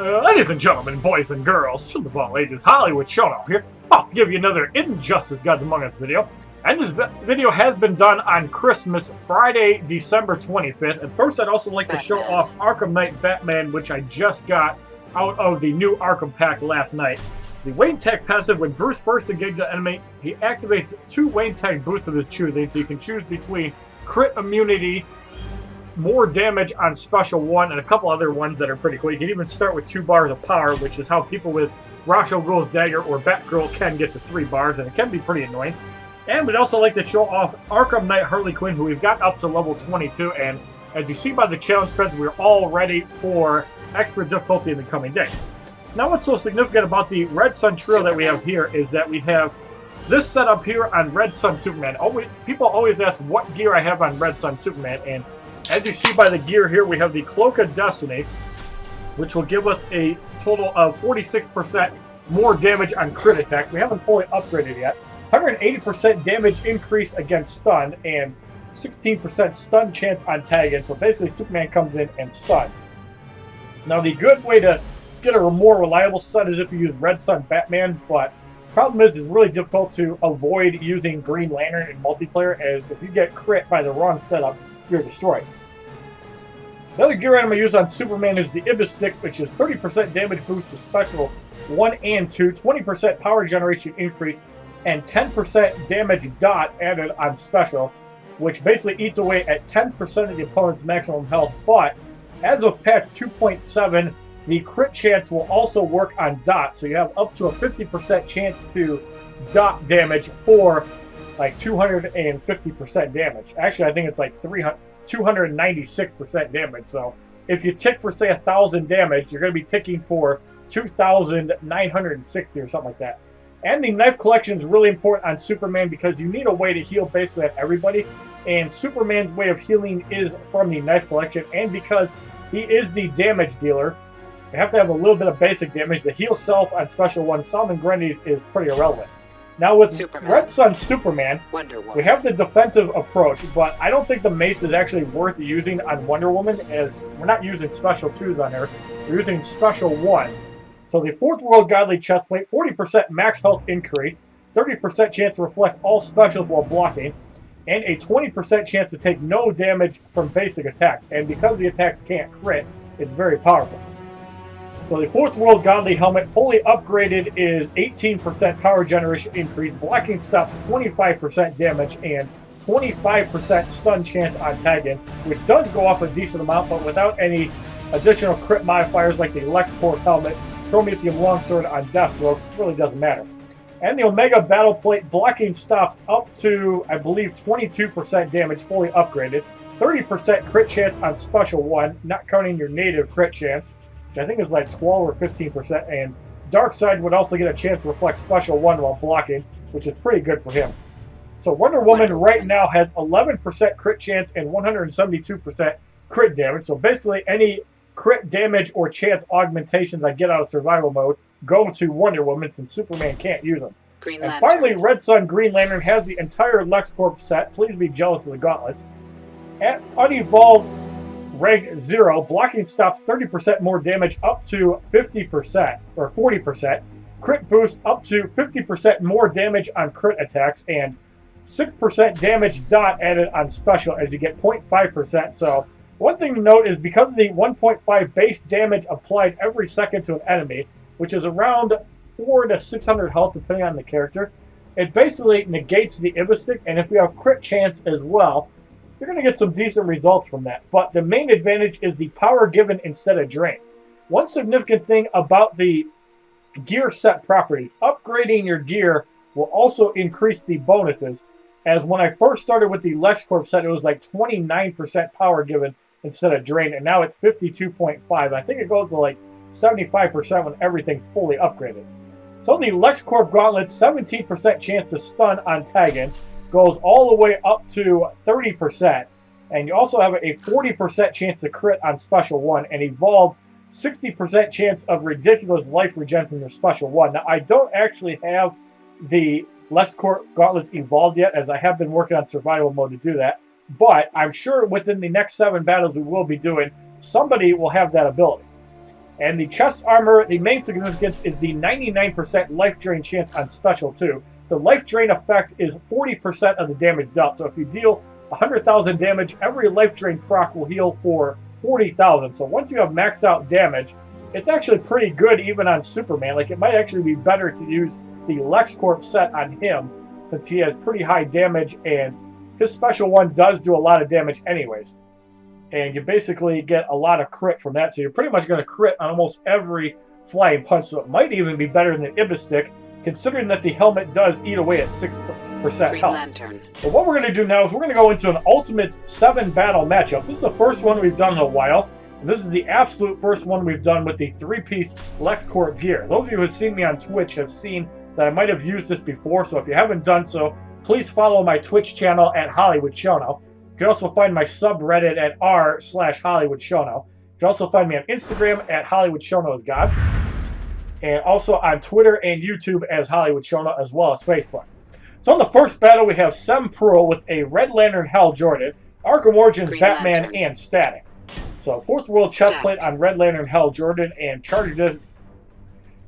Ladies and gentlemen, boys and girls, children of all ages, HollywoodShono here, about to give you another Injustice Gods Among Us video. And this video has been done on Christmas, Friday, December 25th. And first, I'd also like to show off Arkham Knight Batman, which I just got out of the new Arkham pack last night. The Wayne Tag passive, when Bruce first engages an enemy, he activates 2 Wayne Tag boosts of his choosing, so you can choose between crit immunity, more damage on special 1, and a couple other ones that are pretty cool. You can even start with 2 bars of power, which is how people with Ra's al Ghul's dagger or Batgirl can get to 3 bars, and it can be pretty annoying. And we'd also like to show off Arkham Knight Harley Quinn, who we've got up to level 22, and as you see by the challenge threads, we're all ready for expert difficulty in the coming day. Now, what's so significant about the Red Sun trio that we have here is that we have this setup here on Red Sun Superman. People always ask what gear I have on Red Sun Superman, and as you see by the gear here, we have the Cloak of Destiny, which will give us a total of 46% more damage on crit attacks. We haven't fully upgraded yet. 180% damage increase against stun, and 16% stun chance on tagging. So basically, Superman comes in and stuns. Now, the good way to get a more reliable stun is if you use Red Sun Batman, but the problem is it's really difficult to avoid using Green Lantern in multiplayer, as if you get crit by the wrong setup, you're destroyed. The other gear item I use on Superman is the Ibistick, which is 30% damage boost to special 1 and 2, 20% power generation increase, and 10% damage dot added on special, which basically eats away at 10% of the opponent's maximum health. But as of patch 2.7, the crit chance will also work on dot, so you have up to a 50% chance to dot damage for like 250% damage. Actually, I think it's like 296% damage. So if you tick for, say, 1,000 damage, you're going to be ticking for 2,960 or something like that. And the knife collection is really important on Superman because you need a way to heal basically on everybody. And Superman's way of healing is from the knife collection. And because he is the damage dealer, you have to have a little bit of basic damage. The heal self on special 1, Solomon Grundy's, is pretty irrelevant. Now with Red Sun Superman, we have the defensive approach, but I don't think the mace is actually worth using on Wonder Woman, as we're not using special 2s on her. We're using special 1s. So the 4th World Godly Chestplate, 40% max health increase, 30% chance to reflect all specials while blocking, and a 20% chance to take no damage from basic attacks. And because the attacks can't crit, it's very powerful. So the 4th World Godly Helmet, fully upgraded, is 18% power generation increase, blocking stops 25% damage, and 25% stun chance on tagging, which does go off a decent amount, but without any additional crit modifiers like the Lexcorp Helmet, Prometheum Longsword on Deathstroke, really doesn't matter. And the Omega Battleplate, blocking stops up to, I believe, 22% damage, fully upgraded, 30% crit chance on special 1, not counting your native crit chance, which I think is like 12 or 15%, and Darkseid would also get a chance to reflect special 1 while blocking, which is pretty good for him. So Wonder Woman right now has 11% crit chance and 172% crit damage, so basically any crit damage or chance augmentations I get out of survival mode go to Wonder Woman, since Superman can't use them. And finally, Red Sun Green Lantern has the entire Lexcorp set. Please be jealous of the gauntlets. At unevolved rank 0, blocking stops 30% more damage up to 50% or 40%. Crit boost up to 50% more damage on crit attacks, and 6% damage dot added on special as you get 0.5%. So one thing to note is because of the 1.5 base damage applied every second to an enemy, which is around 400 to 600 health depending on the character, it basically negates the Ibistick, and if you have crit chance as well, you're going to get some decent results from that. But the main advantage is the power given instead of drain. One significant thing about the gear set properties, upgrading your gear will also increase the bonuses, as when I first started with the Lexcorp set, it was like 29% power given instead of drain, and now it's 52.5. I think it goes to like 75% when everything's fully upgraded. So the Lexcorp Gauntlets, 17% chance to stun on tagging, goes all the way up to 30%, and you also have a 40% chance to crit on special 1, and evolved 60% chance of ridiculous life regen from your special 1. Now, I don't actually have the Lexcorp Gauntlets evolved yet, as I have been working on survival mode to do that, but I'm sure within the next 7 battles we will be doing, somebody will have that ability. And the chest armor, the main significance is the 99% life drain chance on special too. The life drain effect is 40% of the damage dealt. So if you deal 100,000 damage, every life drain proc will heal for 40,000. So once you have maxed out damage, it's actually pretty good even on Superman. Like, it might actually be better to use the Lexcorp set on him since he has pretty high damage and his special one does do a lot of damage anyways. And you basically get a lot of crit from that. So you're pretty much going to crit on almost every flying punch. So it might even be better than the Ibistick, considering that the helmet does eat away at 6% health. So what we're going to do now is we're going to go into an Ultimate 7 battle matchup. This is the first one we've done in a while. And this is the absolute first one we've done with the 3-piece Lexcorp gear. Those of you who have seen me on Twitch have seen that I might have used this before. So if you haven't done so, please follow my Twitch channel at HollywoodShono. You can also find my subreddit at r/HollywoodShono. You can also find me on Instagram at HollywoodShono'sGod. And also on Twitter and YouTube as HollywoodShono, as well as Facebook. So in the first battle, we have Sem Pro with a Red Lantern Hal Jordan, Arkham Origins Batman, and Static. So 4th World Chestplate on Red Lantern Hal Jordan, and Charge Disc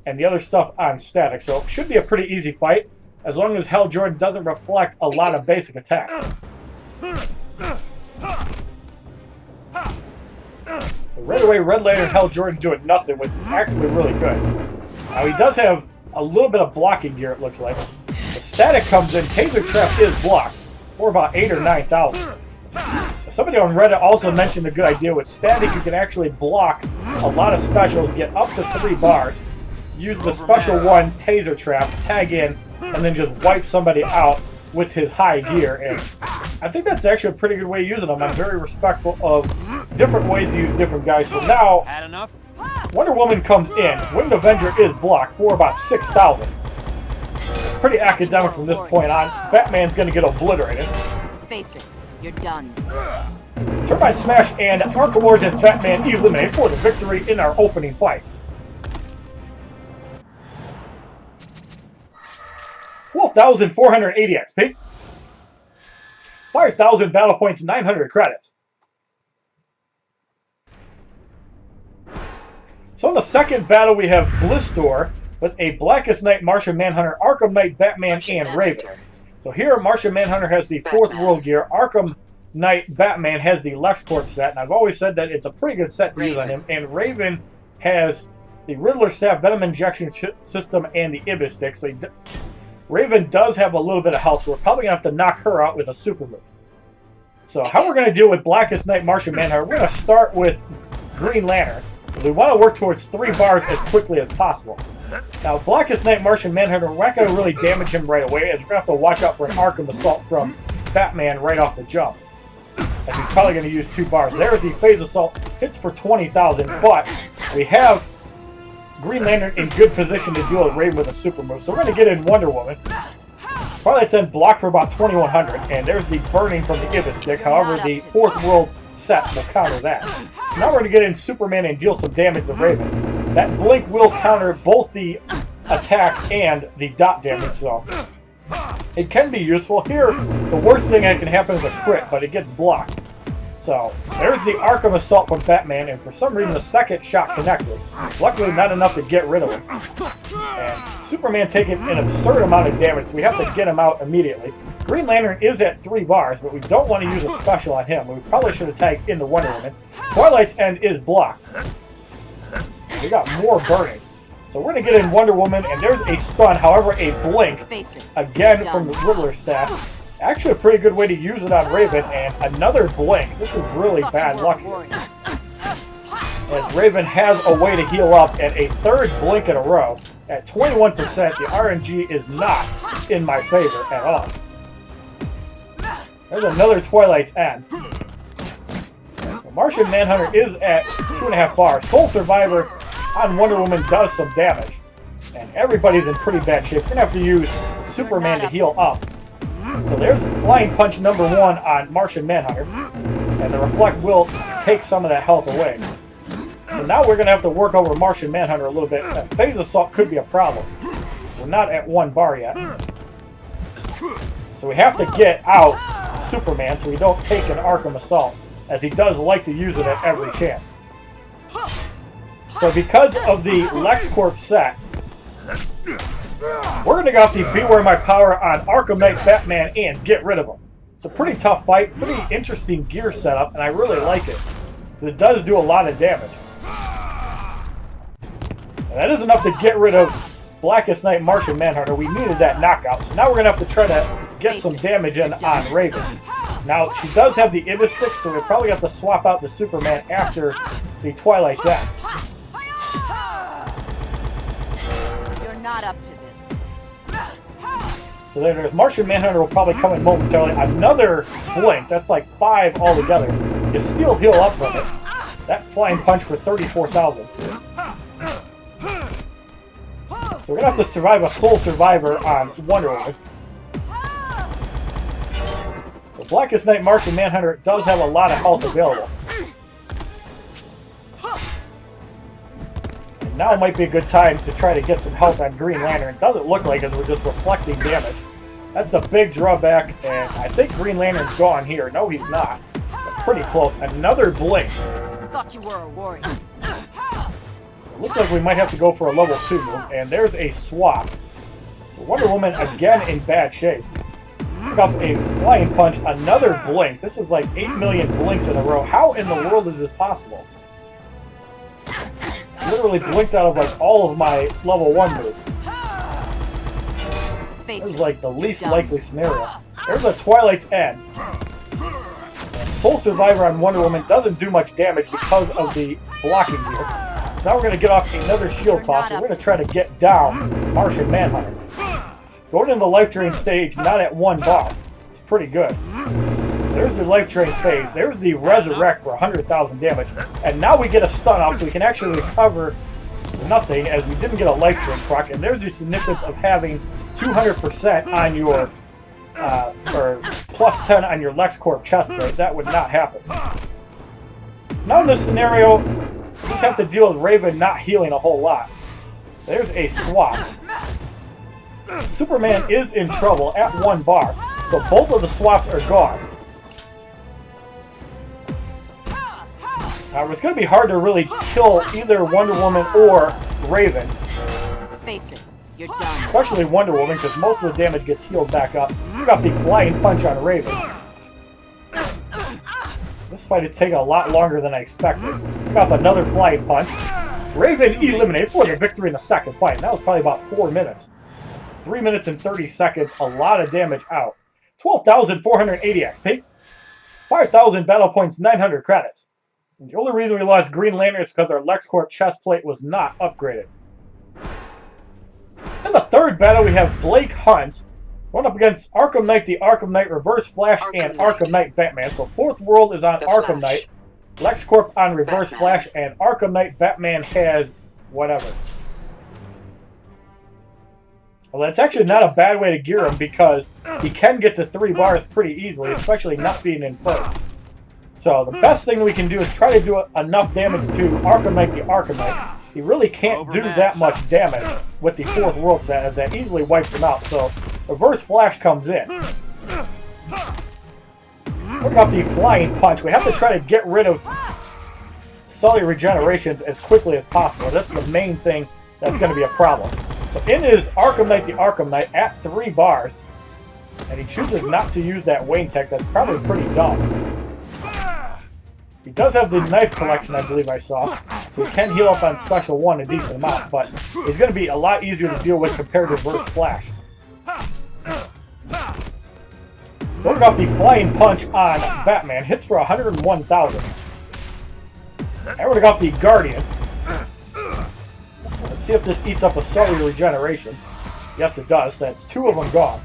and the other stuff on Static. So it should be a pretty easy fight, as long as Hal Jordan doesn't reflect a lot of basic attacks. So right away, Red Lantern Hal Jordan doing nothing, which is actually really good. Now he does have a little bit of blocking gear, it looks like. The Static comes in, Taser Trap is blocked for about 8,000 or 9,000. Somebody on Reddit also mentioned a good idea. With Static, you can actually block a lot of specials, get up to 3 bars, use the special one, Taser Trap, tag in, and then just wipe somebody out with his high gear. And I think that's actually a pretty good way of using them. I'm very respectful of different ways to use different guys. So now, Wonder Woman comes in. Winged Avenger is blocked for about 6,000. It's pretty academic from this point on. Batman's going to get obliterated. Face it, you're done. Turbine Smash and Arkham Origins Batman eliminate for the victory in our opening fight. 12,480 XP. 5,000 battle points, 900 credits. So in the second battle, we have Blistor with a Blackest Night Martian Manhunter, Arkham Knight Batman, and Raven. So here, Martian Manhunter has the 4th World gear. Arkham Knight Batman has the Lexcorp set, and I've always said that it's a pretty good set to use on him. And Raven has the Riddler Staff, Venom Injection System, and the Ibistick. So Raven does have a little bit of health, so we're probably going to have to knock her out with a super move. So how we're going to deal with Blackest Night Martian Manhunter, we're going to start with Green Lantern. We want to work towards 3 bars as quickly as possible. Now, Blackest Night Martian Manhunter, we're not going to really damage him right away, as we're going to have to watch out for an Arkham Assault from Batman right off the jump. And he's probably going to use 2 bars. There's the Phase Assault, hits for 20,000, but we have Green Lantern in good position to deal with Raven with a super move. So we're going to get in Wonder Woman. Twilight End blocked for about 2,100, and there's the burning from the Ibistick. However, the 4th World set will counter that. So now we're going to get in Superman and deal some damage to Raven. That blink will counter both the attack and the dot damage, so it can be useful. Here, the worst thing that can happen is a crit, but it gets blocked. So there's the Arkham Assault from Batman, and for some reason the second shot connected. Luckily, not enough to get rid of him. And Superman taking an absurd amount of damage, so we have to get him out immediately. Green Lantern is at 3 bars, but we don't want to use a special on him. We probably should have tagged in the Wonder Woman. Twilight's End is blocked. We got more burning. So we're going to get in Wonder Woman, and there's a stun, however, a blink, again from the Riddler Staff. Actually a pretty good way to use it on Raven, and another blink. This is really bad luck here. As Raven has a way to heal up, and a 3rd blink in a row. At 21%, the RNG is not in my favor at all. There's another Twilight's End. The Martian Manhunter is at 2.5 bars. Soul Survivor on Wonder Woman does some damage. And everybody's in pretty bad shape. We're going to have to use Superman to heal up. So there's Flying Punch number 1 on Martian Manhunter. And the Reflect will take some of that health away. So now we're going to have to work over Martian Manhunter a little bit. That Phase Assault could be a problem. We're not at 1 bar yet. So we have to get out Superman so we don't take an Arkham Assault, as he does like to use it at every chance. So because of the Lexcorp set, we're going to go off the Beware My Power on Arkham Knight Batman and get rid of him. It's a pretty tough fight, pretty interesting gear setup, and I really like it. It does do a lot of damage. And that is enough to get rid of Blackest Night Martian Manhunter. We needed that knockout, so now we're going to have to try to get some damage in on Raven. Now, she does have the Ibistick, so we'll probably have to swap out the Superman after the Twilight's End. You're not up to this. So there's Martian Manhunter will probably come in momentarily. Another blink, that's like 5 altogether. You still heal up from it. That flying punch for 34,000. So we're going to have to survive a Soul Survivor on Wonder Woman. So Blackest Night Martian Manhunter does have a lot of health available. And now might be a good time to try to get some health on Green Lantern. It doesn't look like it, as we're just reflecting damage. That's a big drawback, and I think Green Lantern's gone here. No, he's not. But pretty close. Another blink. Thought you were a warrior. Looks like we might have to go for a level 2 move, and there's a swap. So Wonder Woman again in bad shape. Pick up a flying punch, another blink. This is like 8 million blinks in a row. How in the world is this possible? Literally blinked out of like all of my level 1 moves. This is like the least likely scenario. There's a Twilight's End. And Soul Survivor on Wonder Woman doesn't do much damage because of the blocking gear. Now we're going to get off another shield toss, and we're going to try to get down Martian Manhunter. Going in the life drain stage, not at 1 bar. It's pretty good. There's the life drain phase. There's the resurrect for 100,000 damage. And now we get a stun off, so we can actually recover nothing, as we didn't get a life drain proc. And there's the significance of having 200% on your, or plus 10 on your Lexcorp Chestplate. That would not happen. Now in this scenario, we just have to deal with Raven not healing a whole lot. There's a swap. Superman is in trouble at 1 bar, so both of the swaps are gone. Now, it's going to be hard to really kill either Wonder Woman or Raven. Face it, you're done. Especially Wonder Woman, because most of the damage gets healed back up. We got the flying punch on Raven. This fight is taking a lot longer than I expected. We got another flying punch. Raven eliminated for the victory in the second fight. That was probably about 4 minutes. 3 minutes and 30 seconds, a lot of damage out. 12,480 XP. 5,000 battle points, 900 credits. And the only reason we lost Green Lantern is because our Lexcorp Chestplate was not upgraded. In the third battle, we have Blake Hunt going up against Arkham Knight, the Arkham Knight Reverse Flash, and Arkham Knight Batman. So Fourth World is on Arkham Knight, Lexcorp on Reverse Flash, and Arkham Knight Batman has whatever. Well, that's actually not a bad way to gear him, because he can get to 3 bars pretty easily, especially not being in first. So the best thing we can do is try to do enough damage to Arkham Knight, the Arkham Knight. He really can't do that much damage with the Fourth World set, as that easily wipes him out. So Reverse Flash comes in. We're got the flying punch. We have to try to get rid of Sully regenerations as quickly as possible. That's the main thing that's going to be a problem. So in is Arkham Knight, the Arkham Knight at 3 bars. And he chooses not to use that Wayne tech. That's probably pretty dumb. He does have the knife collection, I believe I saw. So he can heal up on Special 1 a decent amount. But he's going to be a lot easier to deal with compared to Reverse Flash. Going off the flying punch on Batman. Hits for 101,000. And we're going to go off the Guardian. Let's see if this eats up a Sully regeneration. Yes, it does. That's 2 of them gone.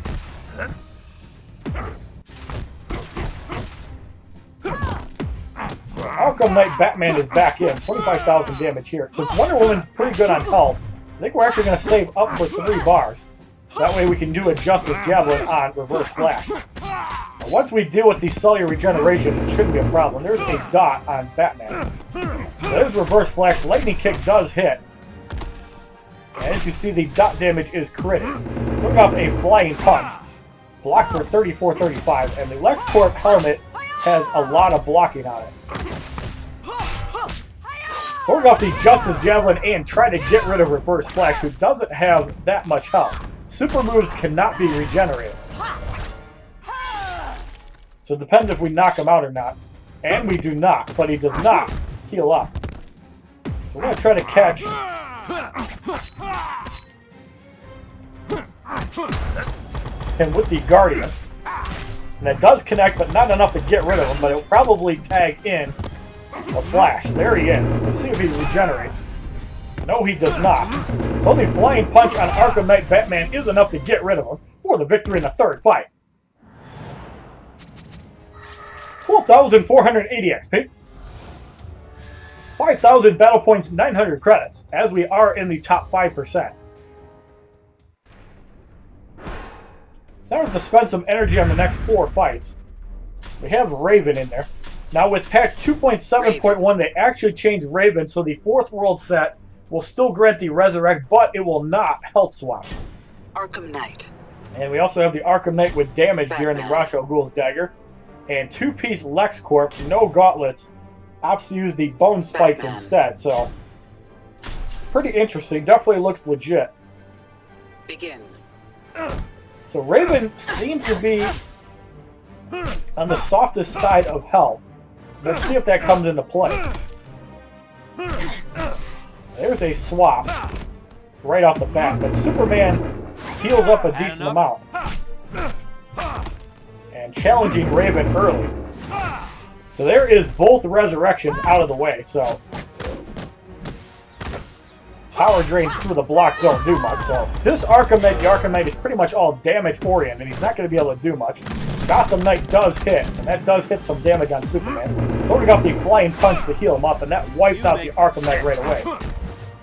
So Arkham Knight Batman is back in. 25,000 damage here. Since Wonder Woman's pretty good on health, I think we're actually going to save up for 3 bars. That way we can do a Justice Javelin on Reverse Flash. Now, once we deal with the Sully regeneration, it shouldn't be a problem. There's a dot on Batman. So there's Reverse Flash. Lightning Kick does hit. And as you see, the dot damage is critted. So we got a flying punch. Block for 34-35. And the Lexcorp helmet has a lot of blocking on it. Sword off the Justice Javelin and try to get rid of Reverse Flash, who doesn't have that much health. Super moves cannot be regenerated. So it depends if we knock him out or not. And we do not, but he does not heal up. So we're going to try to catch him with the Guardian. And that does connect, but not enough to get rid of him, but it'll probably tag in a Flash. There he is. Let's see if he regenerates. No, he does not. So only Flying Punch on Arkham Knight Batman is enough to get rid of him for the victory in the third fight. 12,480 XP. 5,000 battle points, 900 credits, as we are in the top 5%. So now we have to spend some energy on the next 4 fights. We have Raven in there. Now with patch 2.7.1, they actually changed Raven, so the 4th world set will still grant the Resurrect, but it will not health swap. Arkham Knight. And we also have the Arkham Knight with damage gear and the Ra's al Ghul's dagger. And 2-piece Lexcorp, no gauntlets, opts to use the bone spikes instead, so pretty interesting. Definitely looks legit. Begin. So Raven seems to be on the softest side of health. Let's see if that comes into play. There's a swap right off the bat, but Superman heals up a decent amount. And challenging Raven early. So there is both resurrections out of the way, so power drains through the block don't do much. So this Arkham Knight, the Arkham Knight, is pretty much all damage oriented, and he's not going to be able to do much. Gotham Knight does hit, and that does hit some damage on Superman. So we got the Flying Punch to heal him up, and that wipes out the Arkham Knight right away.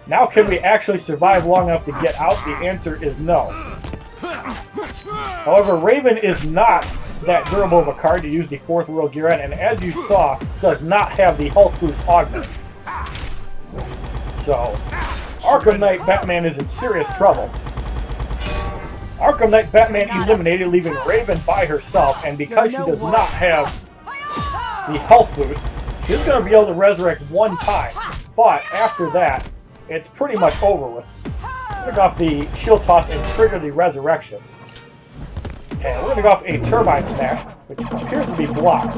Now can we actually survive long enough to get out? The answer is no. However, Raven is not that durable of a card to use the 4th world gear on, and as you saw, does not have the health boost augment. So Arkham Knight Batman is in serious trouble. Arkham Knight Batman eliminated, leaving Raven by herself, and because she does not have the health boost, she's going to be able to resurrect 1 time, but after that, it's pretty much over with. Pick off the shield toss and trigger the resurrection. And we're going to go off a Turbine Smash, which appears to be blocked.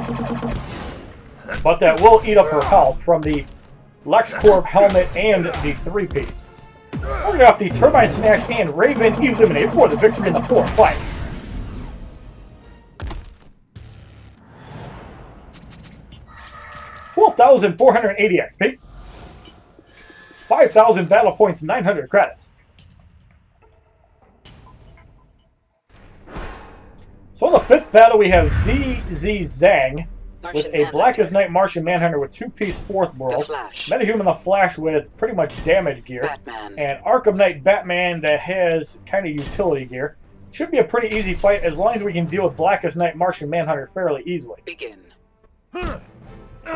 But that will eat up her health from the Lexcorp helmet and the 3-piece. We're going to go off the Turbine Smash and Raven eliminated for the victory in the 4th fight. $12,480 XP. 5,000 battle points, 900 credits. So in the 5th battle, we have ZZ Zang with a Blackest Night Martian Manhunter with 2-piece 4th world, Metahuman the Flash with pretty much damage gear, and Arkham Knight Batman that has kind of utility gear. Should be a pretty easy fight as long as we can deal with Blackest Night Martian Manhunter fairly easily. Begin. So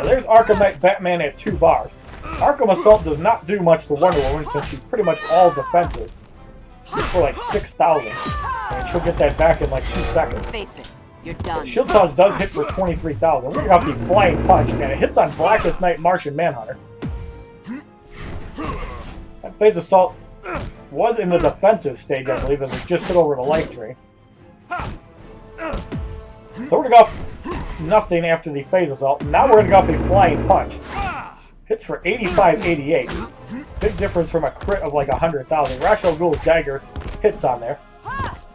there's Arkham Knight Batman at 2 bars. Arkham Assault does not do much to Wonder Woman since she's pretty much all defensive. She's for like 6,000, and she'll get that back in like 2 seconds. Face it, you're done. Shield Toss does hit for 23,000. We're going to have the Flying Punch, and it hits on Blackest Night Martian Manhunter. That Phase Assault was in the defensive stage, I believe, and it just hit over the life drain. So we're going to go off nothing after the Phase Assault. Now we're going to go off a Flying Punch. Hits for 8588. Big difference from a crit of like 100,000. Ra's al Ghul's dagger hits on there.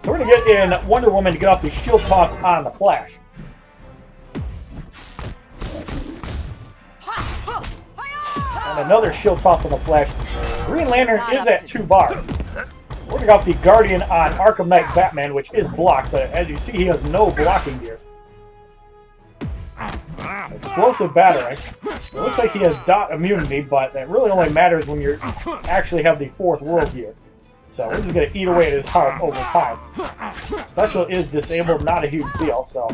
So we're going to get in Wonder Woman to get off the shield toss on the Flash. And another shield toss on the Flash. Green Lantern is at 2 bars. We're going to go off the Guardian on Arkham Knight Batman, which is blocked, but as you see, he has no blocking gear. Explosive battering. It looks like he has dot immunity, but that really only matters when you actually have the 4th world gear. So we're just going to eat away at his health over time. Special is disabled, not a huge deal, so.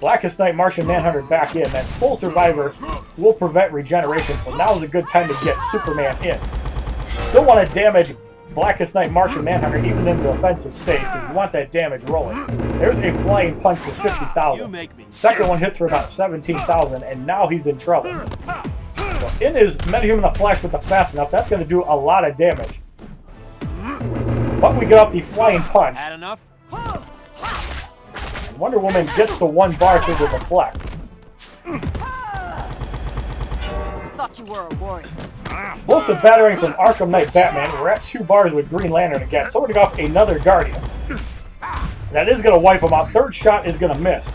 Blackest Night Martian Manhunter back in. That Soul Survivor will prevent regeneration, so now is a good time to get Superman in. Still want to damage Blackest Night Martian Manhunter even in the offensive state, because you want that damage rolling. There's a Flying Punch for 50,000. Second one hits for about 17,000, and now he's in trouble. So in his Metahuman the Flash with the Fast Enough, that's going to do a lot of damage. But we get off the Flying Punch. Had enough? And Wonder Woman gets to 1 bar through the deflect. Thought you were a warrior. Explosive battering from Arkham Knight Batman. We're at 2 bars with Green Lantern again. So we're going to go off another Guardian. That is going to wipe him out. Third shot is going to miss.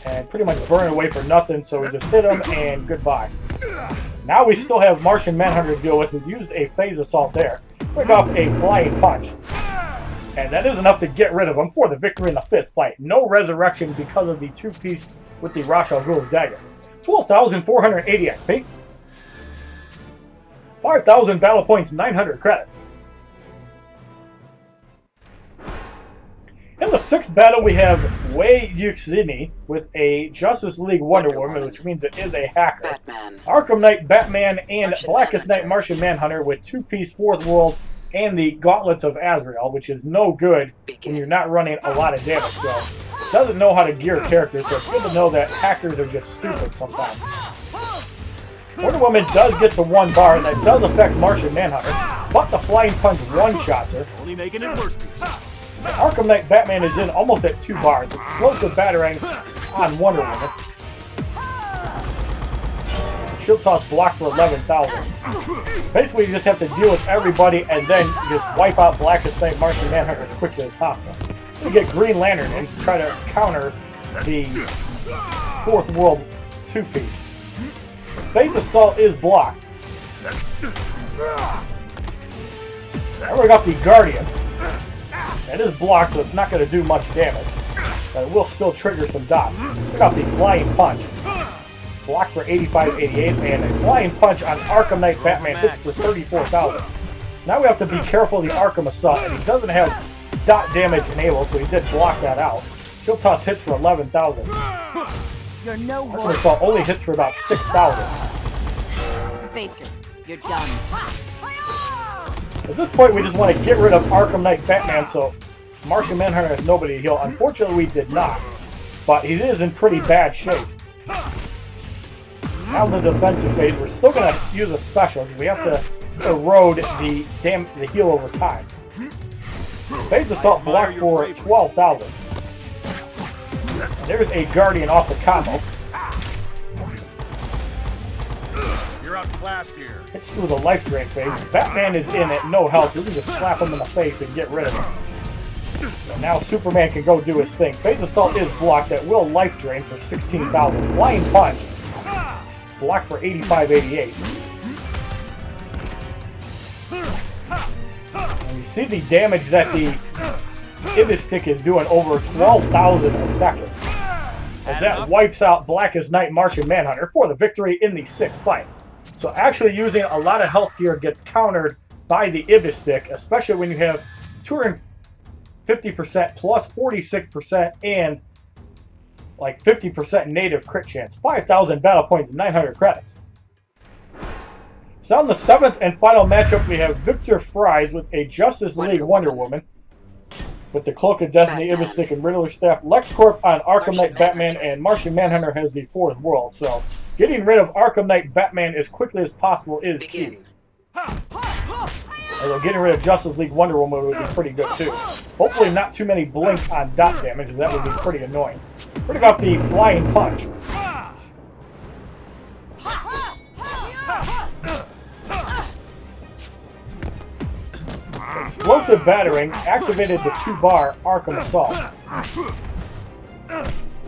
And pretty much burn away for nothing, so we just hit him and goodbye. Now we still have Martian Manhunter to deal with. We've used a Phase Assault there. We're going off a Flying Punch. And that is enough to get rid of him for the victory in the 5th fight. No resurrection because of the 2-piece with the Ra's al Ghul's dagger. 12,480 XP. 5,000 battle points, 900 credits. In the 6th battle, we have WiiU with a Justice League Wonder Woman, which means it is a hacker. Batman. Arkham Knight Batman and Martian Blackest Night Manhunter. Martian Manhunter with 2-piece 4th World and the Gauntlets of Azrael, which is no good when you're not running a lot of damage. So it doesn't know how to gear characters, so it's good to know that hackers are just stupid sometimes. Wonder Woman does get to 1 bar, and that does affect Martian Manhunter, but the Flying Punch one-shots her. Only making it worse. Arkham Knight Batman is in almost at 2 bars. Explosive battering on Wonder Woman. Shield toss block for 11,000. Basically, you just have to deal with everybody and then just wipe out Blackest Night Martian Manhunter as quickly as possible. You get Green Lantern and try to counter the 4th World 2-piece. Phase Assault is blocked. Now we got the Guardian. It is blocked, so it's not going to do much damage. But it will still trigger some dots. We got the Flying Punch. Block for 8588, and a Flying Punch on Arkham Knight Batman hits for 34,000. So now we have to be careful of the Arkham Assault, and he doesn't have dot damage enabled, so he did block that out. Shield Toss hits for 11,000. You're no Arkham warrior. Assault only hits for about 6,000. Face it. You're done. At this point, we just want to get rid of Arkham Knight Batman, so Martian Manhunter has nobody to heal. Unfortunately, we did not, but he is in pretty bad shape. Now in the defensive phase, we're still going to use a special because we have to erode the heal over time. Phase Assault block for 12,000. There's a Guardian off the combo. You're outclassed here. Hits through the life drain phase. Batman is in at no health. We can just slap him in the face and get rid of him. So now Superman can go do his thing. Phase Assault is blocked. That will life drain for 16,000. Flying Punch. Block for 8588. And you see the damage that the Ibistick is doing, over 12,000 a second. As that wipes out Blackest Night Martian Manhunter for the victory in the 6th fight. So actually using a lot of health gear gets countered by the Ibistick, especially when you have 250% plus 46% and like 50% native crit chance. 5,000 battle points and 900 credits. So in the 7th and final matchup, we have Victor Fries with a Justice League Wonder Woman. With the Cloak of Destiny, Ibistick, and Riddler staff. Lexcorp on Arkham Knight Batman, and Martian Manhunter has the 4th World. So getting rid of Arkham Knight Batman as quickly as possible is key. Although getting rid of Justice League Wonder Woman would be pretty good too. Hopefully not too many blinks on dot damage, as that would be pretty annoying. We're going to go off the Flying Punch. So explosive battering activated the 2-bar Arkham Assault.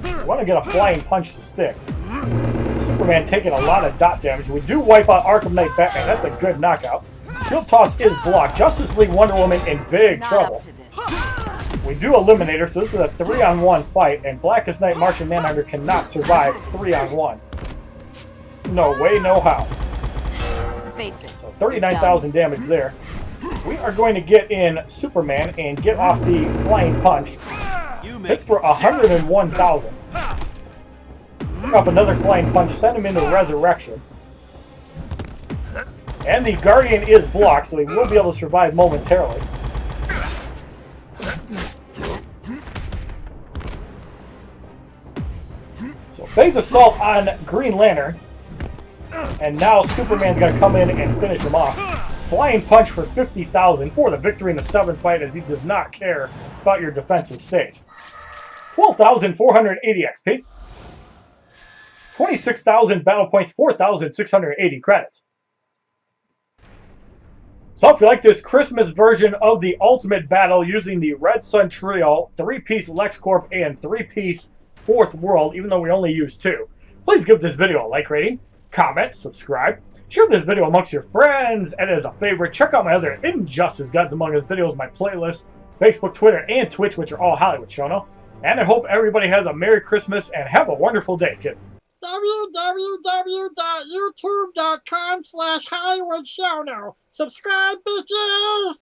We want to get a Flying Punch to stick. Superman taking a lot of dot damage. We do wipe out Arkham Knight Batman. That's a good knockout. Shield Toss is blocked. Justice League Wonder Woman in big trouble. We do eliminate her, so this is a 3-on-1 fight, and Blackest Night Martian Manhunter cannot survive 3-on-1. No way, no how. So 39,000 damage there. We are going to get in Superman and get off the Flying Punch. Hits for 101,000. Pick up another Flying Punch, send him into Resurrection. And the Guardian is blocked, so he will be able to survive momentarily. So So phase assault on Green Lantern. And now Superman's going to come in and finish him off. Flying punch for 50,000 for the victory in the 7th fight, as he does not care about your defensive stage. 12,480 XP. 26,000 battle points, 4,680 credits. So if you like this Christmas version of the Ultimate Battle using the Red Sun Trio, 3-piece Lexcorp, and 3-piece Fourth World, even though we only use 2, please give this video a like rating, comment, subscribe, share this video amongst your friends, and as a favorite, check out my other Injustice Gods Among Us videos, my playlist, Facebook, Twitter, and Twitch, which are all HollywoodShono. And I hope everybody has a Merry Christmas and have a wonderful day, kids. www.youtube.com/HollywoodShono. Subscribe, bitches!